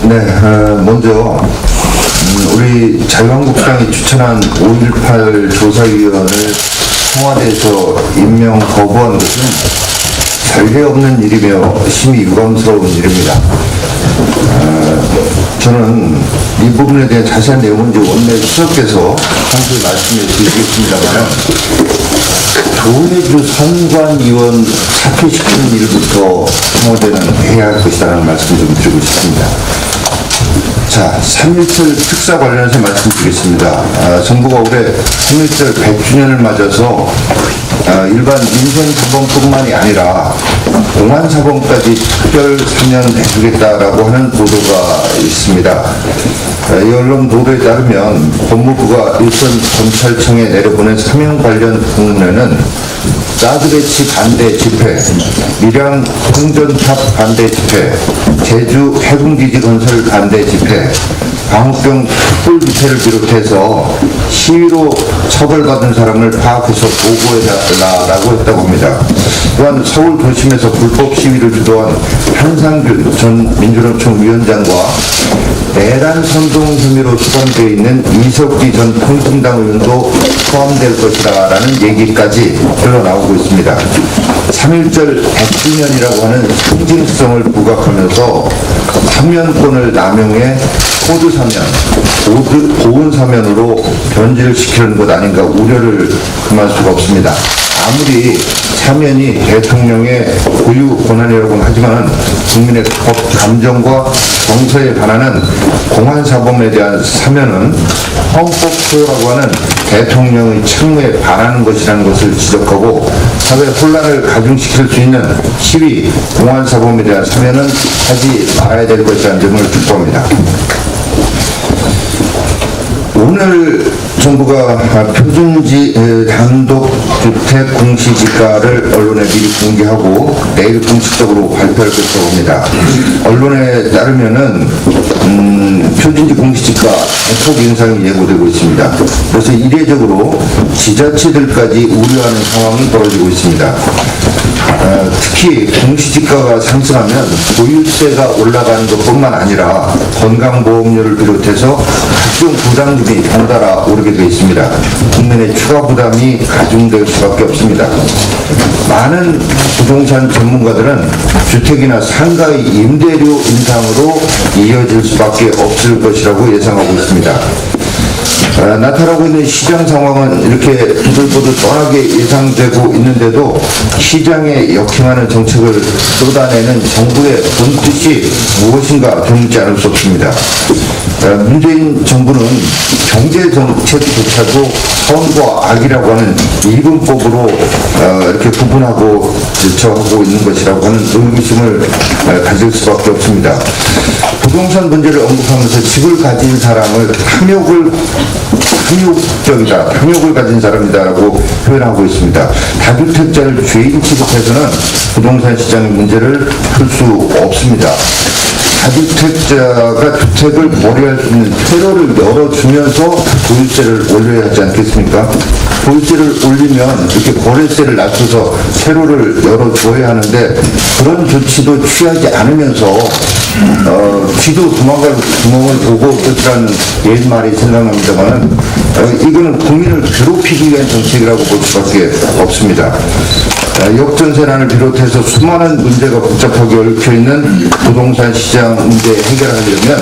네, 먼저 우리 자유한국당이 추천한 5.18 조사위원을 청와대에서 임명 거부한 것은 전례 없는 일이며 심히 유감스러운 일입니다. 저는 이 부분에 대한 자세한 내용은 이제 원내 수석께서 상세히 말씀해 주시겠습니다만, 조은혜주 선관위원 사퇴시키는 일부터 청와대는 해야 할 것이라는 말씀 좀 드리고 싶습니다. 자, 3.1절 특사 관련해서 말씀드리겠습니다. 정부가 올해 3.1절 100주년을 맞아서 일반 민생사범뿐만이 아니라 공안사범까지 특별 사면해주겠다라고 하는 보도가 있습니다. 이 언론 보도에 따르면 법무부가 일선 검찰청에 내려보낸 사면 관련 공문에는 가스 배치 반대 집회, 밀양 홍전탑 반대 집회, 제주 해군기지 건설 반대 집회, 광우병 촛불 집회를 비롯해서 시위로 처벌받은 사람을 파악해서 보고해달라고 했다고 합니다. 또한 서울 도심에서 불법 시위를 주도한 한상균 전 민주노총 위원장과 내란 선동 혐의로 수감되어 있는 이석기 전 통신당 의원도 포함될 것이라는 얘기까지 흘러나오고 있습니다. 3.1절 100주년이라고 하는 상징성을 부각하면서 사면권을 남용해 코드 사면, 보훈 사면으로 변질을 시키는 것 아닌가 우려를 금할 수가 없습니다. 아무리 사면이 대통령의 고유 권한이라고는 하지만 국민의 법 감정과 정서에 반하는 공안사범에 대한 사면은 헌법 소요라고 하는 대통령의 책무에 반하는 것이라는 것을 지적하고, 사회 혼란을 가중시킬 수 있는 시위, 공안사범에 대한 사면은 하지 말아야 될 것이라는 점을 촉구합니다. 오늘 정부가 표준지 단독주택 공시지가를 언론에 미리 공개하고 내일 공식적으로 발표할 것이라고 합니다. 언론에 따르면은 표준지 공시지가 대폭 인상이 예고되고 있습니다. 그래서 이례적으로 지자체들까지 우려하는 상황이 벌어지고 있습니다. 특히 공시지가가 상승하면 보유세가 올라가는 것뿐만 아니라 건강보험료를 비롯해서 각종 부담금이 덩달아 오르게 되어 있습니다. 국민의 추가 부담이 가중될 수밖에 없습니다. 많은 부동산 전문가들은 주택이나 상가의 임대료 인상으로 이어질 수밖에 없을 것이라고 예상하고 있습니다. 나타나고 있는 시장 상황은 이렇게 부들부들 뻔하게 예상되고 있는데도 시장에 역행하는 정책을 쏟아내는 정부의 본뜻이 무엇인가 드물지 않을 수 없습니다. 문재인 정부는 경제정책조차도 선과 악이라고 하는 이분법으로 이렇게 구분하고 질처하고 있는 것이라고 하는 의구심을 가질 수밖에 없습니다. 부동산 문제를 언급하면서 집을 가진 사람을 탐욕을 가진 사람이다라고 표현하고 있습니다. 다주택자를 죄인 취급해서는 부동산 시장의 문제를 풀 수 없습니다. 다주택자가 주택을 몰이할 수 있는 퇴로를 열어주면서 보유세를 올려야 하지 않겠습니까? 보유세를 올리면 이렇게 거래세를 낮춰서 퇴로를 열어줘야 하는데, 그런 조치도 취하지 않으면서 쥐도 도망갈 구멍을 보고 뜻이라는 옛말이 생각납니다만, 이거는 국민을 괴롭히기 위한 정책이라고 볼 수밖에 없습니다. 역전세난을 비롯해서 수많은 문제가 복잡하게 얽혀있는 부동산 시장 문제 해결하려면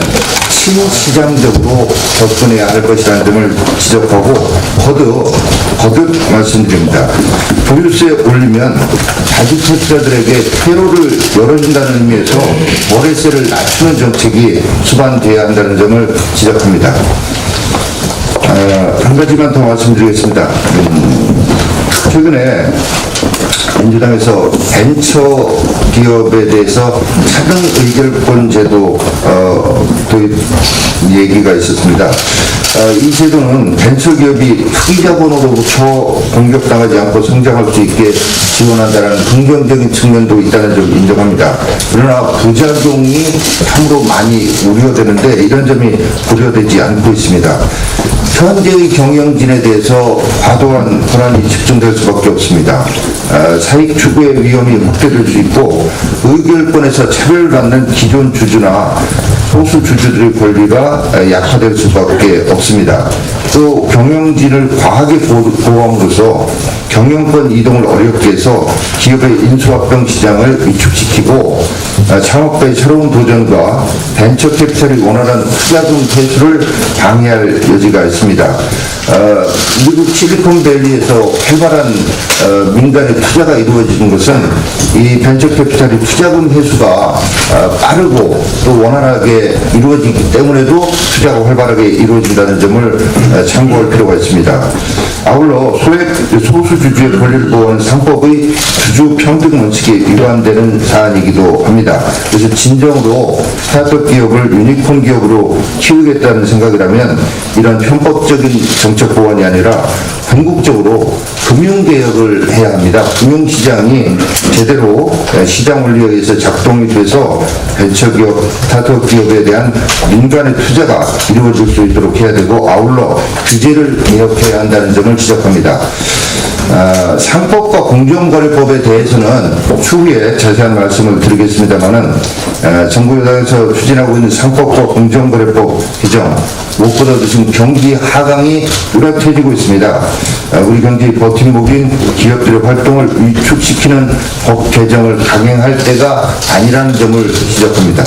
친시장적으로 접근해야 할 것이라는 점을 지적하고, 거듭 거듭 말씀드립니다. 보유세 올리면 다주택자들에게 퇴로를 열어준다는 의미에서 월세를 낮추는 정책이 수반돼야 한다는 점을 지적합니다. 한 가지만 더 말씀드리겠습니다. 최근에 민주당에서 벤처 기업에 대해서 차등 의결권 제도 도입 얘기가 있었습니다. 이 제도는 벤처 기업이 투기 자본으로부터 공격당하지 않고 성장할 수 있게 지원한다는 긍정적인 측면도 있다는 점을 인정합니다. 그러나 부작용이 참으로 많이 우려되는데 이런 점이 고려되지 않고 있습니다. 현재의 경영진에 대해서 과도한 권한이 집중될 수밖에 없습니다. 사익 추구의 위험이 확대될 수 있고 의결권에서 차별받는 기존 주주나 소수 주주들의 권리가 약화될 수밖에 없습니다. 또 경영진을 과하게 보호함으로써 경영권 이동을 어렵게 해서 기업의 인수합병 시장을 위축시키고 창업가의 새로운 도전과 벤처 캐피탈이 원활한 투자금 회수를 방해할 여지가 있습니다. 미국 실리콘밸리에서 활발한 민간의 투자가 이루어지는 것은 이 벤처 캐피탈이 투자금 회수가 빠르고 또 원활하게 이루어지기 때문에도 투자가 활발하게 이루어진다는 점을 참고할 필요가 있습니다. 아울러 소수 주주의 권리를 보호하는 상법의 주주 평등 원칙에 위반되는 사안이기도 합니다. 그래서 진정으로 스타트업 기업을 유니콘 기업으로 키우겠다는 생각이라면 이런 편법적인 정책 보완이 아니라 궁극적으로 금융개혁을 해야 합니다. 금융시장이 제대로 시장 원리에 의해서 작동이 돼서 벤처기업, 스타트업 기업에 대한 민간의 투자가 이루어질 수 있도록 해야 되고 아울러 규제를 개혁해야 한다는 점을 지적합니다. 상법과 공정거래법에 대해서는 추후에 자세한 말씀을 드리겠습니다만은 정부 여당에서 추진하고 있는 상법과 공정거래법 개정 무엇보다도 지금 경기 하강이 뚜렷해지고 있습니다. 우리 경제의 버팀목인 기업들의 활동을 위축시키는 법 개정을 강행할 때가 아니라는 점을 지적합니다.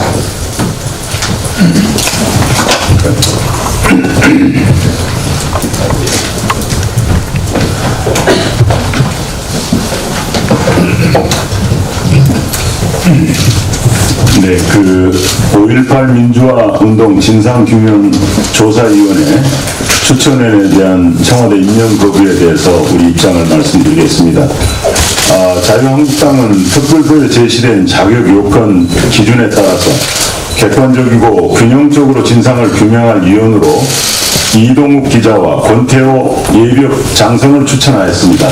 네, 5.18 민주화 운동 진상규명조사위원회 추천안에 대한 청와대 임명 거부에 대해서 우리 입장을 말씀드리겠습니다. 자유한국당은 특별법에 제시된 자격 요건 기준에 따라서 객관적이고 균형적으로 진상을 규명할 위원으로 이동욱 기자와 권태호 예비역 장성을 추천하였습니다.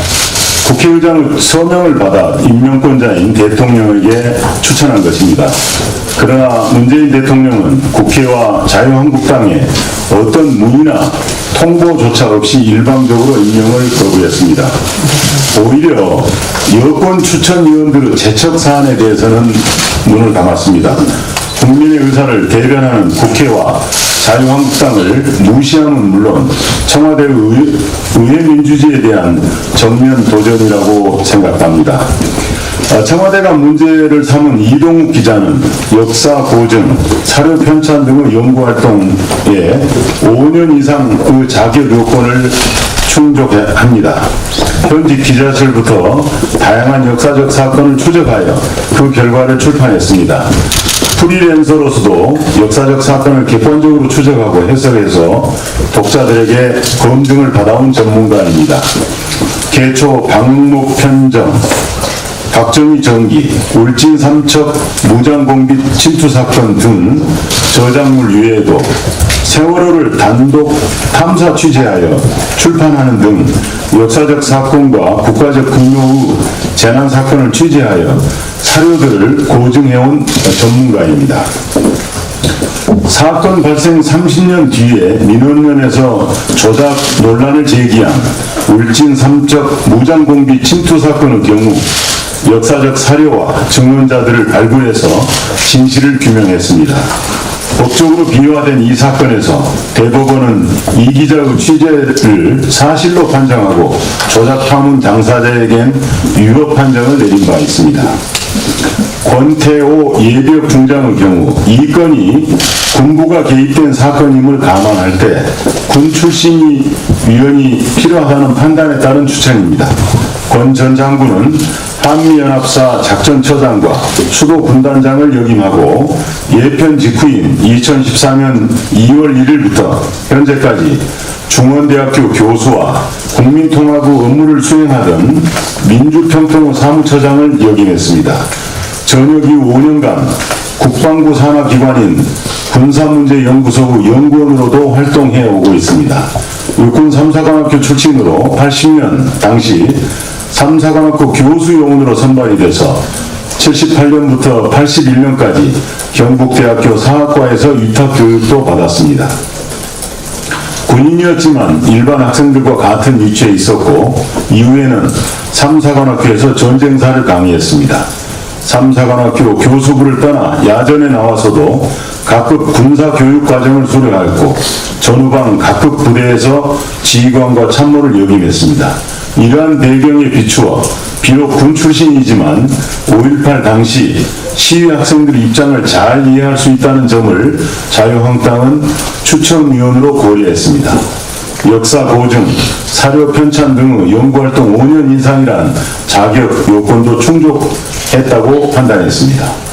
국회의장의 서명을 받아 임명권자인 대통령에게 추천한 것입니다. 그러나 문재인 대통령은 국회와 자유한국당에 어떤 문의나 통보조차 없이 일방적으로 임명을 거부했습니다. 오히려 여권 추천위원들의 제척 사안에 대해서는 문을 닫았습니다. 국민의 의사를 대변하는 국회와 자유한국당을 무시하는 물론 청와대의 의회 민주주의에 대한 정면 도전이라고 생각합니다. 청와대가 문제를 삼은 이동욱 기자는 역사 고증, 사료 편찬 등의 연구활동에 5년 이상의 자격 요건을 충족합니다. 현직 기자실부터 다양한 역사적 사건을 추적하여 그 결과를 출판했습니다. 프리랜서로서도 역사적 사건을 객관적으로 추적하고 해석해서 독자들에게 검증을 받아온 전문가입니다. 계초 방목 편정, 박정희 전기, 울진 삼척 무장공비 침투 사건 등 저작물 외에도 세월호를 단독 탐사 취재하여 출판하는 등 역사적 사건과 국가적 급료의 재난 사건을 취재하여 사료들을 고증해온 전문가입니다. 사건 발생 30년 뒤에 민원면에서 조작 논란을 제기한 울진 삼척 무장공비 침투 사건의 경우 역사적 사료와 증언자들을 발굴해서 진실을 규명했습니다. 법적으로 비화된 이 사건에서 대법원은 이 기자의 취재를 사실로 판정하고 조작 파문 당사자에겐 위법 판정을 내린 바 있습니다. 권태호 예비역 중장의 경우 이 건이 군부가 개입된 사건임을 감안할 때 군 출신 위원이 필요하다는 판단에 따른 추천입니다. 권 전 장군은 한미연합사 작전처장과 수도 군단장을 역임하고 예편 직후인 2014년 2월 1일부터 현재까지 중원대학교 교수와 국민통합부 업무를 수행하던 민주평통부 사무처장을 역임했습니다. 전역 이후 5년간 국방부 산하기관인 군사문제연구소 연구원으로도 활동해 오고 있습니다. 육군 3사관학교 출신으로 80년 당시 3사관학교 교수요원으로 선발이 돼서 78년부터 81년까지 경북대학교 사학과에서 위탁교육도 받았습니다. 군인이었지만 일반 학생들과 같은 위치에 있었고 이후에는 3사관학교에서 전쟁사를 강의했습니다. 3사관학교 교수부를 떠나 야전에 나와서도 각급 군사교육과정을 수료하였고 전후방 각급 부대에서 지휘관과 참모를 역임했습니다. 이러한 배경에 비추어 비록 군 출신이지만 5.18 당시 시위 학생들의 입장을 잘 이해할 수 있다는 점을 자유한국당은 추천위원으로 고려했습니다. 역사 보증, 사료 편찬 등의 연구활동 5년 이상이란 자격 요건도 충족했다고 판단했습니다.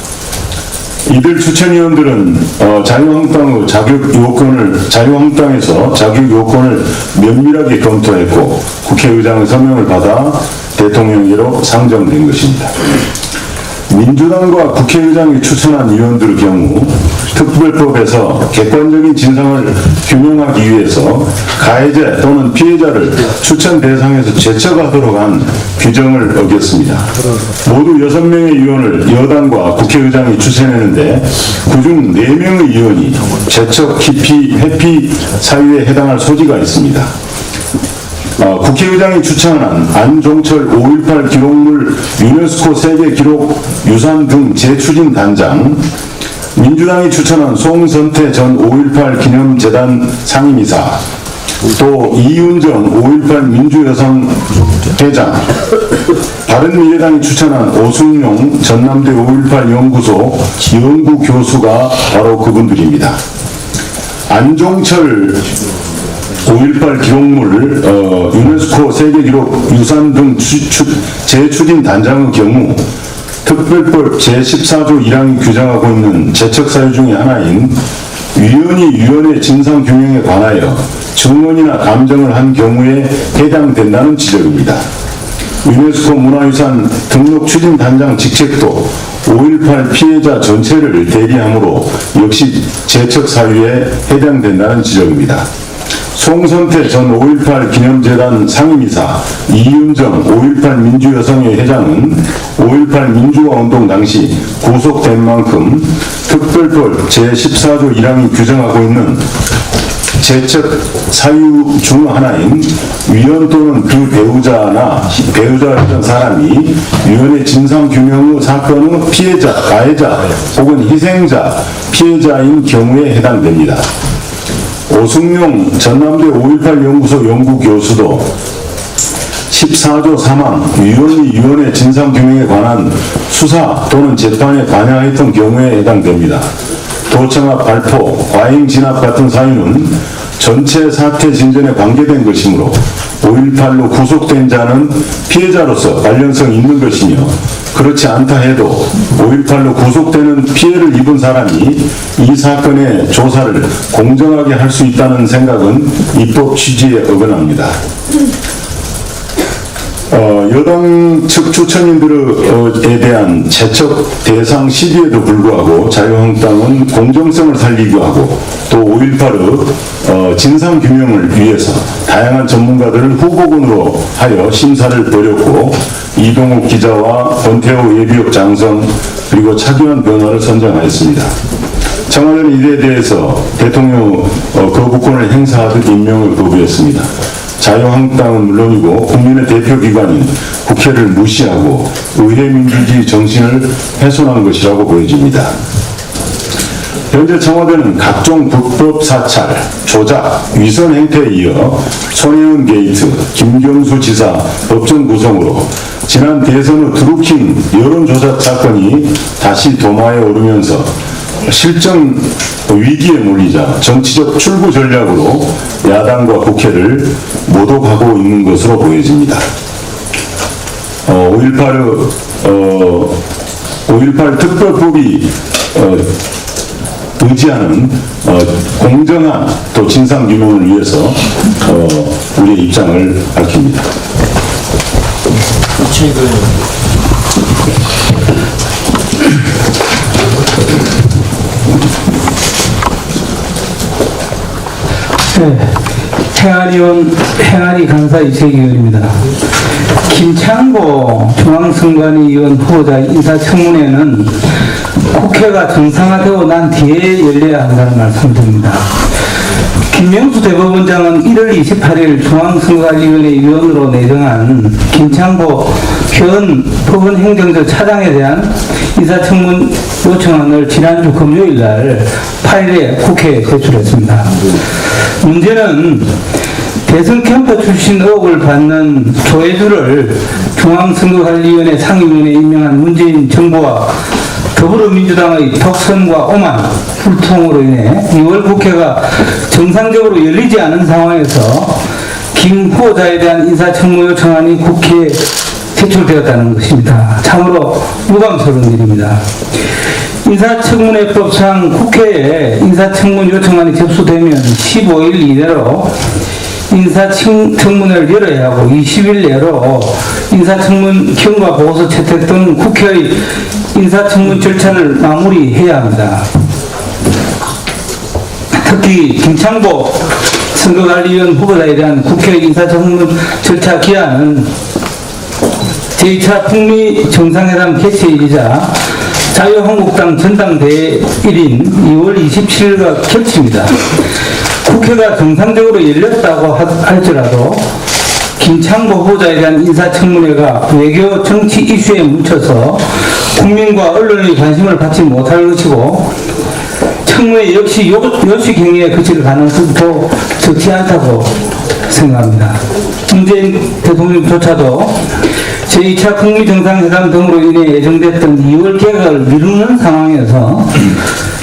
이들 추천위원들은 자유한국당에서 자격 요건을 면밀하게 검토했고 국회의장의 서명을 받아 대통령께로 상정된 것입니다. 민주당과 국회의장이 추천한 위원들의 경우 특별법에서 객관적인 진상을 규명하기 위해서 가해자 또는 피해자를 추천 대상에서 제척하도록 한 규정을 어겼습니다. 모두 6명의 위원을 여당과 국회의장이 추천했는데 그중 4명의 위원이 제척, 회피 사유에 해당할 소지가 있습니다. 국회의장이 추천한 안종철 5.18 기록물 유네스코 세계기록 유산 등 재추진 단장, 민주당이 추천한 송선태 전 5.18 기념재단 상임이사, 또 이윤정 5.18 민주여성 회장, 바른미래당이 추천한 오승용 전남대 5.18 연구소 연구교수가 바로 그분들입니다. 안종철 5.18 기록물 유네스코 세계기록 유산 등 재추진 단장의 경우 특별법 제14조 1항이 규정하고 있는 제척사유 중의 하나인 위원이 위원의 진상규명에 관하여 증언이나 감정을 한 경우에 해당된다는 지적입니다. 유네스코 문화유산 등록 추진 단장 직책도 5.18 피해자 전체를 대리하므로 역시 제척 사유에 해당된다는 지적입니다. 송선태 전 5.18 기념재단 상임이사, 이윤정 5.18 민주여성회 회장은 5.18 민주화운동 당시 구속된 만큼 특별법 제14조 1항이 규정하고 있는 제척 사유 중 하나인 위원 또는 그 배우자였던 사람이 위원의 진상규명의 사건의 피해자, 가해자 혹은 희생자, 피해자인 경우에 해당됩니다. 오승용 전남대 5.18 연구소 연구교수도 14조 3항 위원이 위원의 진상규명에 관한 수사 또는 재판에 관여했던 경우에 해당됩니다. 도청합 발포, 과잉 진압 같은 사유는 전체 사태 진전에 관계된 것이므로 5.18로 구속된 자는 피해자로서 관련성이 있는 것이며 그렇지 않다 해도 5.18로 구속되는 피해를 입은 사람이 이 사건의 조사를 공정하게 할 수 있다는 생각은 입법 취지에 어긋납니다. 여당 측 추천인들에 대한 제척 대상 시기에도 불구하고 자유한국당은 공정성을 살리기 하고 또 5.18의 진상규명을 위해서 다양한 전문가들을 후보군으로 하여 심사를 벌였고 이동욱 기자와 권태호 예비역 장성 그리고 차기환 변호사를 선정하였습니다. 청와대는 이에 대해서 대통령 거부권을 행사하듯 임명을 거부했습니다. 자유한국당은 물론이고 국민의 대표기관인 국회를 무시하고 의회민주주의 정신을 훼손한 것이라고 보여집니다. 현재 청와대는 각종 불법 사찰, 조작, 위선 행태에 이어 손혜원 게이트, 김경수 지사 법정 구성으로 지난 대선 후 드루킹 여론조작 사건이 다시 도마에 오르면서 실정 위기에 몰리자 정치적 출구 전략으로 야당과 국회를 모독하고 있는 것으로 보여집니다. 5.18 특별법이 의지하는 공정한 또 진상규명을 위해서 우리의 입장을 밝힙니다. 행안위 간사 이세기원입니다. 김창보 중앙선관위원 후보자 인사청문회는 국회가 정상화되고 난 뒤에 열려야 한다는 말씀을 드립니다. 김명수 대법원장은 1월 28일 중앙선관위원회 위원으로 내정한 김창보 현 법원행정처 차장에 대한 인사청문 요청안을 지난주 금요일 날 8일에 국회에 제출했습니다. 문제는 대선 캠프 출신 의혹을 받는 조혜주를 중앙선거관리위원회 상임위원회에 임명한 문재인 정부와 더불어민주당의 덕선과 오만 불통으로 인해 2월 국회가 정상적으로 열리지 않은 상황에서 김 후보자에 대한 인사청문 요청안이 국회에 제출되었다는 것입니다. 참으로 유감스러운 일입니다. 인사청문회법상 국회에 인사청문 요청안이 접수되면 15일 이내로 인사청문회를 열어야 하고 20일 내로 인사청문 경과 보고서 채택 등 국회의 인사청문 절차를 마무리해야 합니다. 특히 김창보 선거관리위원 후보자에 대한 국회의 인사청문 절차 기한은 제2차 북미 정상회담 개최일이자 자유한국당 전당대회 일인 2월 27일과 겹칩니다. 국회가 정상적으로 열렸다고 할지라도 김창보 후보자에 대한 인사청문회가 외교 정치 이슈에 묻혀서 국민과 언론의 관심을 받지 못할 것이고 청문회 역시 요식 행위에 그칠 가능성도 적지 않다고 생각합니다. 문재인 대통령조차도 제2차 북미 정상회담 등으로 인해 예정됐던 2월 개각을 미루는 상황에서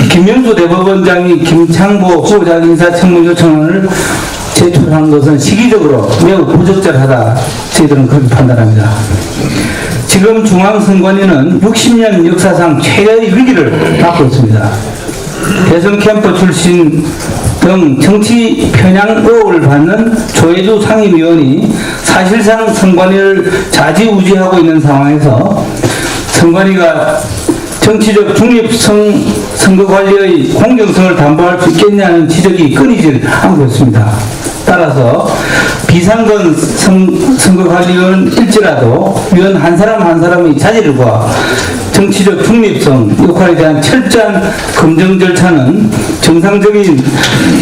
김명수 대법원장이 김창보 후보자 인사청문 요청안을 제출한 것은 시기적으로 매우 부적절하다. 저희들은 그렇게 판단합니다. 지금 중앙선관위는 60년 역사상 최대의 위기를 맞고 있습니다. 대선 캠프 출신 등 정치 편향 의혹을 받는 조혜주 상임위원이 사실상 선관위를 좌지우지하고 있는 상황에서 선관위가 정치적 중립성 선거관리의 공정성을 담보할 수 있겠냐는 지적이 끊이질 않고 있습니다. 따라서 비상근 선거관리위원일지라도 위원 한 사람 한 사람의 자질과 정치적 중립성 역할에 대한 철저한 검증 절차는 정상적인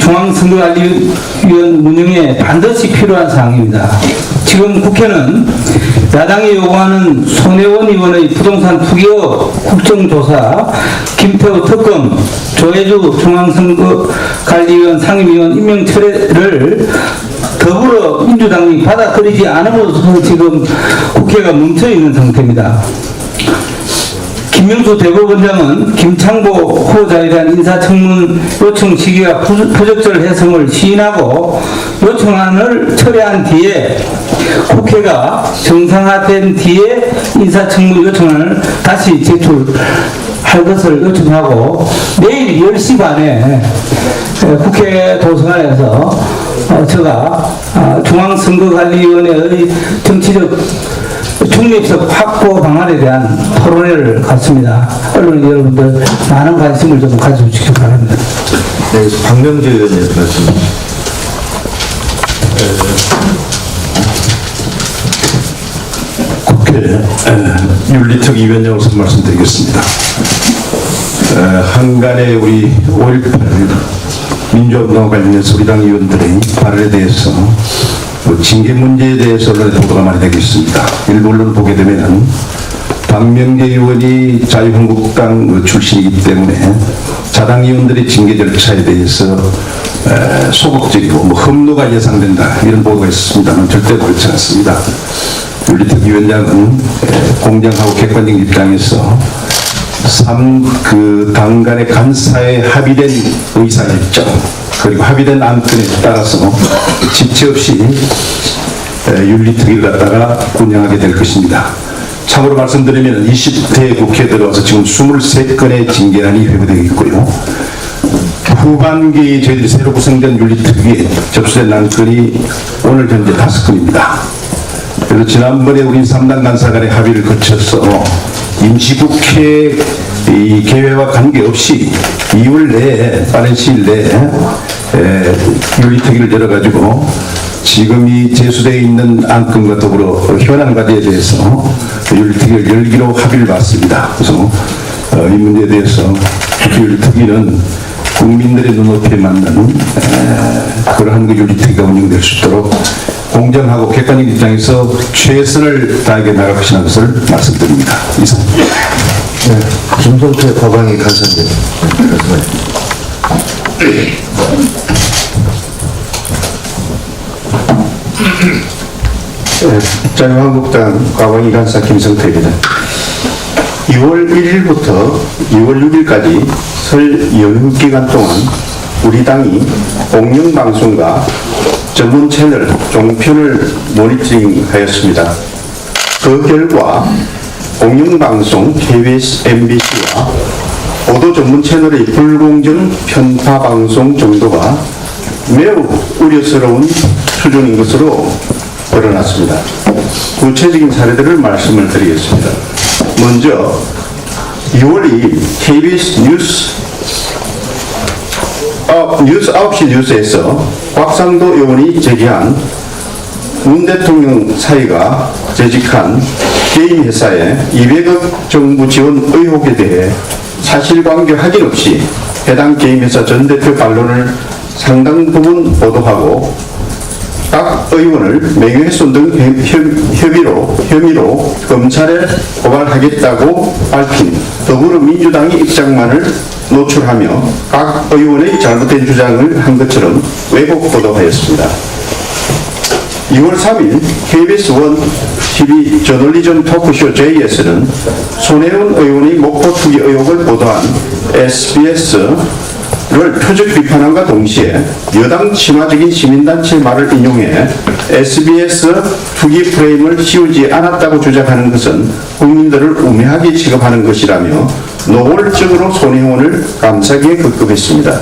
중앙선거관리위원 운영에 반드시 필요한 사항입니다. 지금 국회는 야당이 요구하는 손혜원 의원의 부동산 투기업 국정조사, 김태우 특검, 조혜주 중앙선거관리위원 상임위원 임명 철회를 더불어민주당이 받아들이지 않음으로써 지금 국회가 멈춰있는 상태입니다. 김명수 대법원장은 김창보 후보자에 대한 인사청문 요청 시기가 부적절해성을 시인하고 요청안을 철회한 뒤에 국회가 정상화된 뒤에 인사청문 요청안을 다시 제출할 것을 요청하고 내일 10시 반에 국회 도서관에서 제가 중앙선거관리위원회의 정치적 중립성 확보 방안에 대한 토론회를 갖습니다. 언론 여러분들 많은 관심을 좀 가져주시기 바랍니다. 네, 박명재 의원님 말씀. 국회 윤리특위위원장으로서 말씀드리겠습니다. 한간에 우리 5.18 민주화운동과 관련해서 우리 당 의원들의 발언에 대해서 징계 문제에 대해서 언론에 보도가 많이 되고 있습니다. 일부 언론을 보게 되면 박명계 의원이 자유한국당 출신이기 때문에 자당 의원들의 징계 절차에 대해서 소극적이고 험로가 예상된다 이런 보도가 있었습니다만 절대 그렇지 않습니다. 윤리특 위원장은 공정하고 객관적 입장에서 그 당 간의 간사에 합의된 의사결정 그리고 합의된 안건에 따라서 지체 없이 윤리특위를 갖다가 운영하게 될 것입니다. 참고로 말씀드리면 20대 국회에 들어와서 지금 23건의 징계안이 회부되어 있고요. 후반기에 저희들이 새로 구성된 윤리특위에 접수된 안건이 오늘 현재 5건입니다. 그래서 지난번에 우리 3당 간사 간의 합의를 거쳐서 임시국회 이 개회와 관계없이 2월 내에 빠른 시일 내에 윤리특위를 열어가지고 지금 이 제수되어 있는 안건과 더불어 현안 과제에 대해서 윤리특위를 열기로 합의를 봤습니다. 그래서 이 문제에 대해서 윤리특위는 국민들의 눈높이에 맞는 그러한 그 윤리특위가 운영될 수 있도록 공정하고 객관적 입장에서 최선을 다하게 나갈 것이라는 것을 말씀드립니다. 이상. 네, 김성태 과방위 간사님. 자유한국당 과방위 간사 김성태입니다. 2월 1일부터 2월 6일까지 설 연휴 기간 동안 우리 당이 공영방송과 전문 채널 종편을 모니터링하였습니다. 그 결과 공영방송 KBS, MBC와 보도 전문 채널의 불공정 편파 방송 정도가 매우 우려스러운 수준인 것으로 드러났습니다. 구체적인 사례들을 말씀을 드리겠습니다. 먼저 2월 2일 KBS 뉴스 9시 뉴스에서 곽상도 의원이 제기한 문 대통령 사이가 재직한 개인 회사에 200억 정부 지원 의혹에 대해 사실관계 확인 없이 해당 개인 회사 전 대표 반론을 상당 부분 보도하고 각 의원을 명예훼손 등 혐의로 검찰에 고발하겠다고 밝힌 더불어민주당의 입장만을 노출하며 각 의원의 잘못된 주장을 한 것처럼 왜곡 보도하였습니다. 2월 3일 KBS 1 TV 저널리즘 토크쇼 JS는 손혜원 의원의 목포 투기 의혹을 보도한 SBS를 표적 비판함과 동시에 여당 친화적인 시민단체 말을 인용해 SBS 투기 프레임을 씌우지 않았다고 주장하는 것은 국민들을 우매하게 취급하는 것이라며 노골적으로 손혜원을 감싸기에 급급했습니다.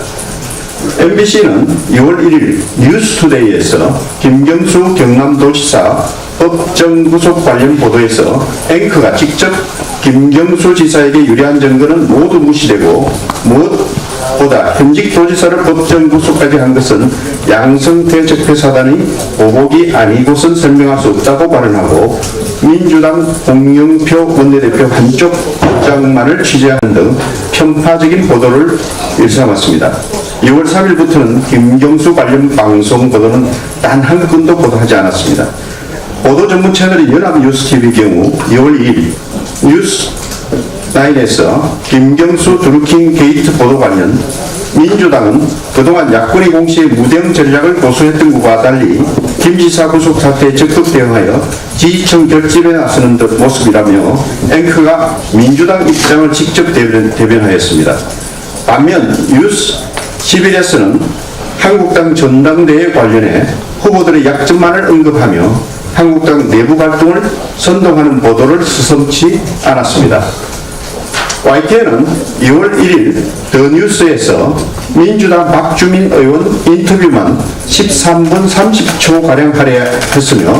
MBC는 2월 1일 뉴스투데이에서 김경수 경남도지사 법정구속 관련 보도에서 앵커가 직접 김경수 지사에게 유리한 증거는 모두 무시되고 무엇보다 현직 도지사를 법정구속까지 한 것은 양성태 적폐사단의 보복이 아니고선 설명할 수 없다고 발언하고 민주당 홍영표 원내대표 한쪽 주장만을 취재하는 등 편파적인 보도를 일삼았습니다. 2월 3일부터는 김경수 관련 방송 보도는 단 한 건도 보도하지 않았습니다. 보도 전문 채널인 연합뉴스TV의 경우 2월 2일 뉴스9에서 김경수 드루킹 게이트 보도 관련 민주당은 그동안 야권의 공시의 무대응 전략을 고수했던 것과 달리 김 지사 구속 사태에 적극 대응하여 지지층 결집에 나서는 듯 모습이라며 앵커가 민주당 입장을 직접 대변하였습니다. 반면 뉴스11에서는 한국당 전당대회 관련해 후보들의 약점만을 언급하며 한국당 내부 활동을 선동하는 보도를 스성치 않았습니다. YTN은 2월 1일 더 뉴스에서 민주당 박주민 의원 인터뷰만 13분 30초가량 할애했으며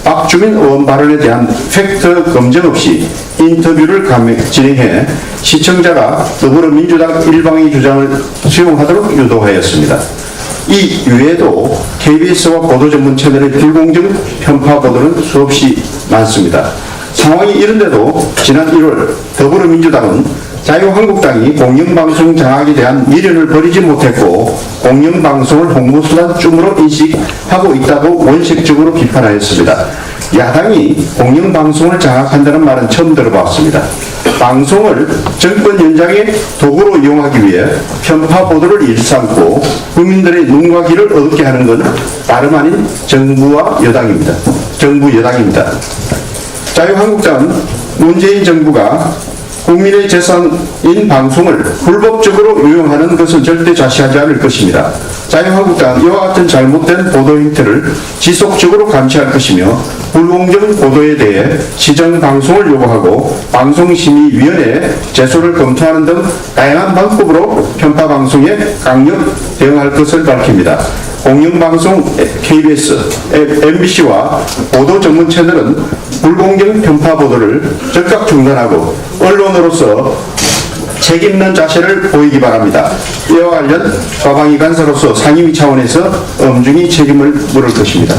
박주민 의원 발언에 대한 팩트 검증 없이 인터뷰를 진행해 시청자가 더불어민주당 일방의 주장을 수용하도록 유도하였습니다. 이 외에도 KBS와 보도 전문 채널의 불공정 편파 보도는 수없이 많습니다. 상황이 이런데도 지난 1월 더불어민주당은 자유한국당이 공영방송 장악에 대한 미련을 버리지 못했고 공영방송을 홍보수단쯤으로 인식하고 있다고 원색적으로 비판하였습니다. 야당이 공영방송을 장악한다는 말은 처음 들어봤습니다. 방송을 정권 연장의 도구로 이용하기 위해 편파 보도를 일삼고 국민들의 눈과 귀를 어둡게 하는 건 다름 아닌 정부 여당입니다. 자유한국당은 문재인 정부가 국민의 재산인 방송을 불법적으로 이용하는 것은 절대 좌시하지 않을 것입니다. 자유한국당은 이와 같은 잘못된 보도 행태를 지속적으로 감시할 것이며 불공정 보도에 대해 시정 방송을 요구하고 방송심의위원회에 제소를 검토하는 등 다양한 방법으로 편파 방송에 강력 대응할 것을 밝힙니다. 공영방송 KBS, MBC와 보도 전문 채널은 불공정 편파 보도를 즉각 중단하고 언론으로서 책임있는 자세를 보이기 바랍니다. 이와 관련 과방위 간사로서 상임위 차원에서 엄중히 책임을 물을 것입니다.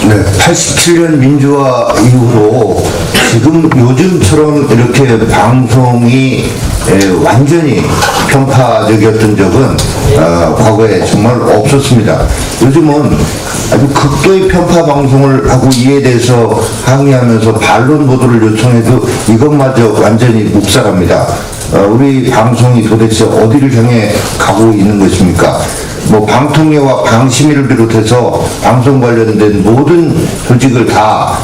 네, 87년 민주화 이후로 지금 요즘처럼 이렇게 방송이 완전히 편파적이었던 적은 과거에 정말 없었습니다. 요즘은 아주 극도의 편파 방송을 하고 이에 대해서 항의하면서 반론 보도를 요청해도 이것마저 완전히 묵살합니다. 우리 방송이 도대체 어디를 향해 가고 있는 것입니까? 뭐 방통위와 방심위를 비롯해서 방송 관련된 모든 조직을 다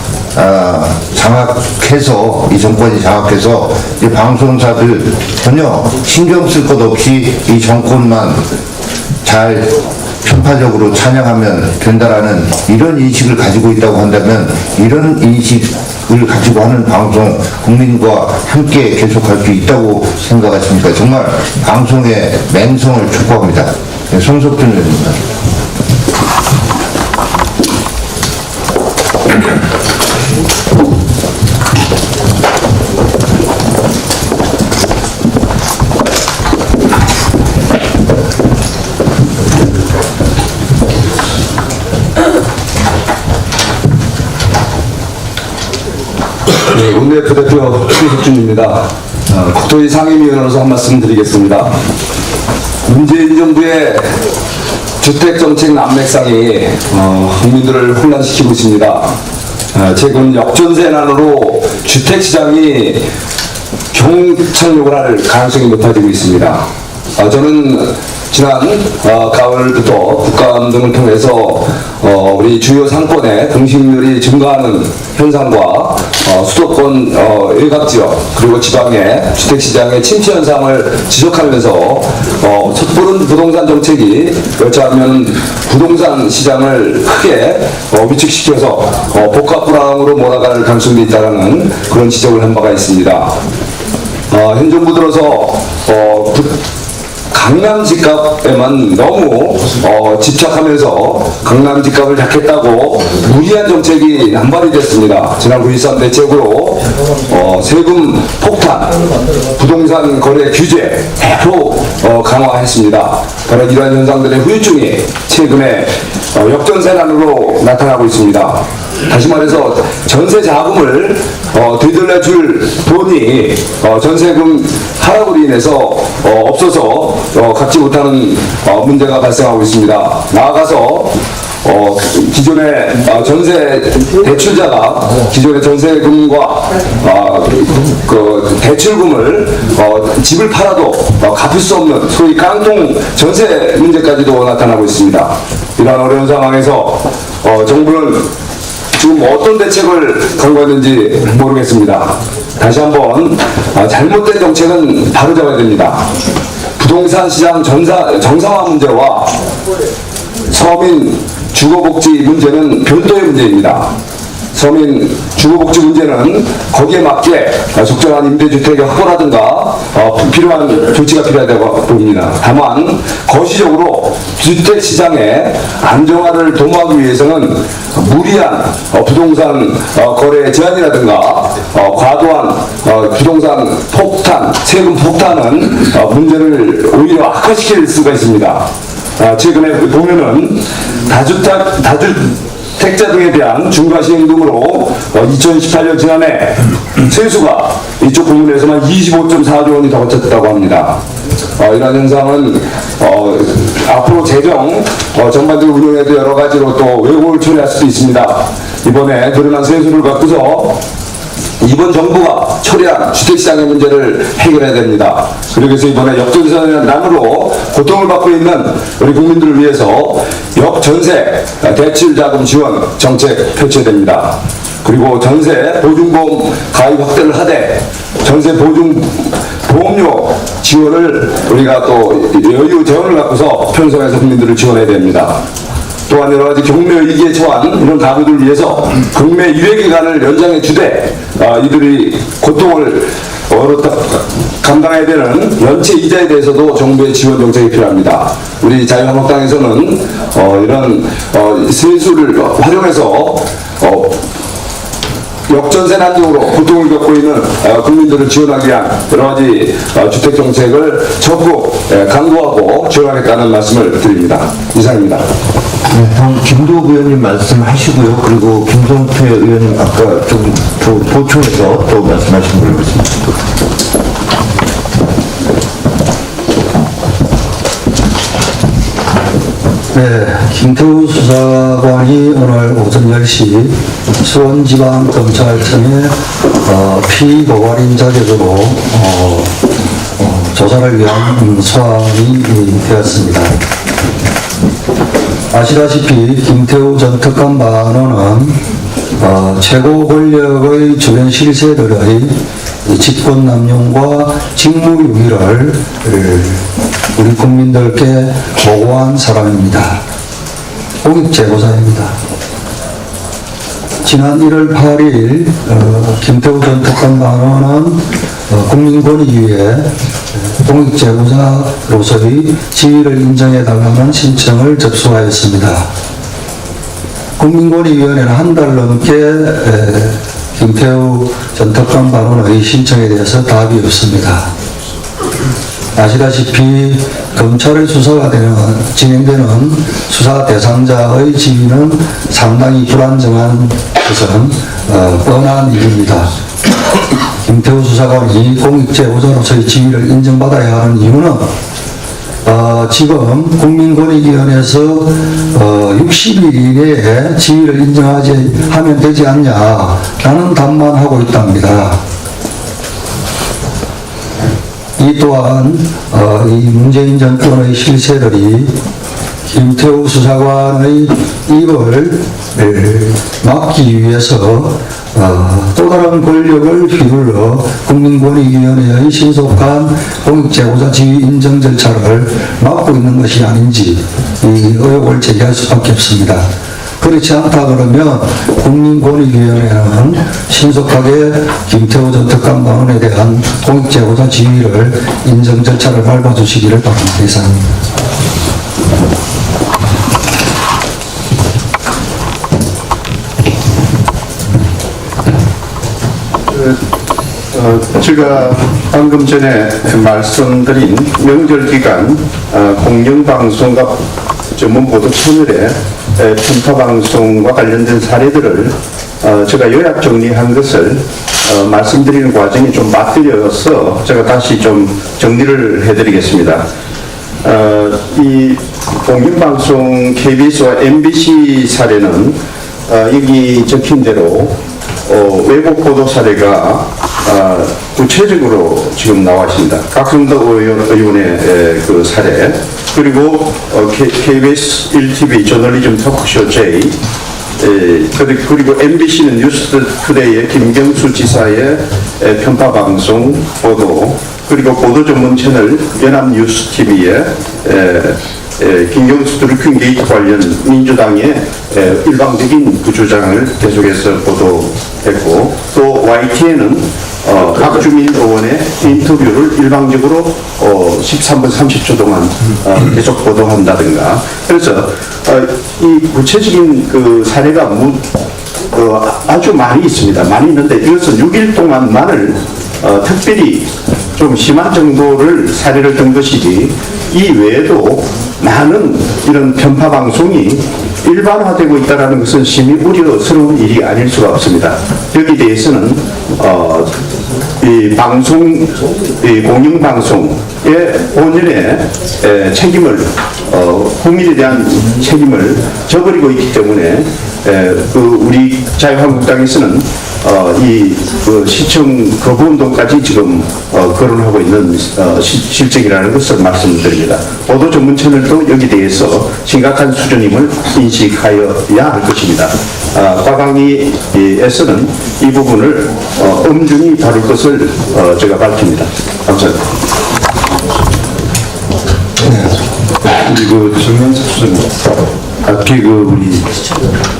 장악해서, 이 정권이 장악해서 이 방송사들 전혀 신경 쓸 것 없이 이 정권만 잘 편파적으로 찬양하면 된다라는 이런 인식을 가지고 있다고 한다면, 이런 인식을 가지고 하는 방송 국민과 함께 계속할 수 있다고 생각하십니까? 정말 방송의 맹성을 촉구합니다. 네, 손석준 의원입니다. 네, 원내 부대표 손석준입니다. 국토위 상임위원으로서 한 말씀 드리겠습니다. 문재인 정부의 주택정책 난맥상이 국민들을 혼란시키고 있습니다. 최근 역전세난으로 주택시장이 경착륙을 할 가능성이 높아지고 있습니다. 저는 지난 가을부터 국감 등을 통해서 우리 주요 상권의 등식률이 증가하는 현상과 수도권 일각지역 그리고 지방의 주택시장의 침체 현상을 지적하면서 섣부른 부동산 정책이 여차하면 부동산 시장을 크게 위축시켜서 복합 불황으로 몰아갈 가능성도 있다는 그런 지적을 한 바가 있습니다. 현 정부 들어서 강남 집값에만 너무 집착하면서 강남 집값을 잡겠다고 무리한 정책이 남발이 됐습니다. 지난 9.13 대책으로 세금 폭탄, 부동산 거래 규제 대폭 강화했습니다. 바로 이러한 현상들의 후유증이 최근에 역전세난으로 나타나고 있습니다. 다시 말해서 전세 자금을 되돌려줄 돈이 전세금 하락으로 인해서 없어서 갚지 못하는 문제가 발생하고 있습니다. 나아가서 기존의 전세 대출자가 기존의 전세금과 그 대출금을 집을 팔아도 갚을 수 없는 소위 깡통 전세 문제까지도 나타나고 있습니다. 이러한 어려운 상황에서 정부는 지금 어떤 대책을 강구했는지 모르겠습니다. 다시 한번 잘못된 정책은 바로잡아야 됩니다. 부동산 시장 정상화 문제와 서민 주거복지 문제는 별도의 문제입니다. 서민 주거복지 문제는 거기에 맞게 적절한 임대주택의 확보라든가 필요한 조치가 필요하다고 봅니다. 다만 거시적으로 주택시장의 안정화를 도모하기 위해서는 무리한 부동산 거래 제한이라든가 과도한 부동산 폭탄, 세금 폭탄은 문제를 오히려 악화시킬 수가 있습니다. 최근에 보면은 다주택자 등에 대한 중과시행금으로 2018년 지난해 세수가 이쪽 부문에서만 25.4조 원이 더 거쳤다고 합니다. 이런 현상은 앞으로 재정 전반적으로 운영에도 여러 가지로 또 왜곡을 초래할 수도 있습니다. 이번에 드러난 세수를 갖고서 이번 정부가 처리한 주택시장의 문제를 해결해야 됩니다. 그래서 이번에 역전세난으로 고통을 받고 있는 우리 국민들을 위해서 역전세 대출 자금 지원 정책 펼쳐야 됩니다. 그리고 전세 보증보험 가입 확대를 하되 전세 보험료 지원을 우리가 또 여유 재원을 갖고서 편성해서 국민들을 지원해야 됩니다. 또한 여러 가지 경매 위기에 처한 이런 가구들을 위해서 경매 유예 기간을 연장해 주되 이들이 고통을 감당해야 되는 연체 이자에 대해서도 정부의 지원 정책이 필요합니다. 우리 자유한국당에서는 이런 세수를 활용해서 역전세난적으로 고통을 겪고 있는 국민들을 지원하기 위한 여러 가지 주택 정책을 적극 강구하고 지원하겠다는 말씀을 드립니다. 이상입니다. 네, 다음 김도욱 의원님 말씀하시고요. 그리고 김성태 의원님 아까 좀 보충해서 또 말씀하신 걸로 있습니다. 네, 김태우 수사관이 오늘 오전 10시 수원지방검찰청에 피고발인 자격으로 조사를 위한 소환이 되었습니다. 아시다시피 김태우 전 특감반원은 최고 권력의 주변 실세들의 직권남용과 직무유기를 우리 국민들께 보고한 사람입니다. 공익제보자입니다. 지난 1월 8일 김태우 전 특감반원은 국민권익위에 공익제보자로서의 지위를 인정해달라는 신청을 접수하였습니다. 국민권익위원회는 한 달 넘게 김태우 전 특감반원의 신청에 대해서 답이 없습니다. 아시다시피 검찰의 수사가 진행되는 수사 대상자의 지위는 상당히 불안정한 것은 뻔한 일입니다. 김태우 수사관이 공익제보자로서의 지위를 인정받아야 하는 이유는 지금 국민권익위원회에서 60일 이내에 지위를 인정하지 하면 되지 않냐라는 답만 하고 있답니다. 이 또한 이 문재인 정권의 실세들이 김태우 수사관의 입을 막기 위해서 또 다른 권력을 휘둘러 국민권익위원회의 신속한 공익제보자 지위 인정 절차를 막고 있는 것이 아닌지 이 의혹을 제기할 수밖에 없습니다. 그렇지 않다 그러면 국민권익위원회는 신속하게 김태우 전 특감반원에 대한 공익제보자 지위를 인정 절차를 밟아주시기를 바랍니다. 이상입니다. 제가 방금 전에 말씀드린 명절 기간 공영방송과 전문보도 채널의 편파방송과 관련된 사례들을 제가 요약 정리한 것을 말씀드리는 과정이 좀 맞들려서 제가 다시 좀 정리를 해드리겠습니다. 이 공영방송 KBS와 MBC 사례는 여기 적힌 대로 외국 보도 사례가 구체적으로 지금 나와 있습니다. 각성덕 의원의 그 사례, 그리고 KBS 1TV 저널리즘 토크쇼 J, 그리고 MBC는 뉴스투데이의 김경수 지사의 편파방송 보도, 그리고 보도 전문 채널 연합뉴스TV의 김경수 드루킹 게이트 관련 민주당의 일방적인 그 주장을 계속해서 보도했고, 또 YTN은 박주민 의원의 인터뷰를 일방적으로 13분 30초 동안 계속 보도한다든가. 그래서 이 구체적인 그 사례가 아주 많이 있습니다. 많이 있는데 이것은 6일 동안만을 특별히 좀 심한 정도를 사례를 든 것이지, 이 외에도 많은 이런 편파 방송이 일반화되고 있다는 것은 심히 우려스러운 일이 아닐 수가 없습니다. 여기 대해서는 이 공영방송의 본연의 책임을 국민에 대한 책임을 저버리고 있기 때문에 우리 자유한국당에서는 그 시청 거부운동까지 지금 거론하고 있는 실정이라는 것을 말씀드립니다. 보도 전문 채널도 여기 대해서 심각한 수준임을 인식하여야 할 것입니다. 과방위에서는 이 부분을 엄중히 다룰 것을 제가 밝힙니다. 감사합니다. 그리고 정명석 수석님. 아까 우리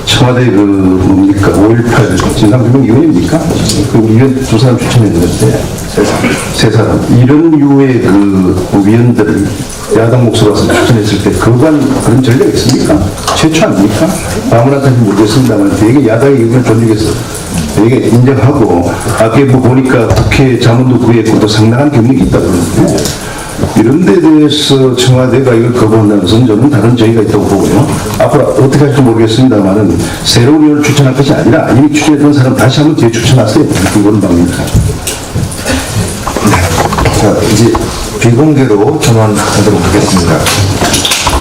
청와대 뭡니까 5.18 진상규명위원입니까? 우리 위원 두 사람 추천했는데 세 사람 이런 류의 위원들 야당 목소리 와서 추천했을 때 그런 전략이 있습니까? 최초 아닙니까? 아무나까지 모르겠습니다만 되게 야당의 의견을 존중해서 되게 인정하고 아까 보니까 국회 자문도 구했고도 상당한 경력이 있다고 그러는데 이런 데 대해서 청와대가 이걸 거부한다는 것은 저는 다른 저희가 있다고 보고요. 앞으로 어떻게 할지 모르겠습니다만은 새로운 의원을 추천할 것이 아니라 이미 추천했던 사람 다시 한번 뒤에 추천하세요. 그거는 방입니다. 자, 이제 비공개로 전환하도록 하겠습니다.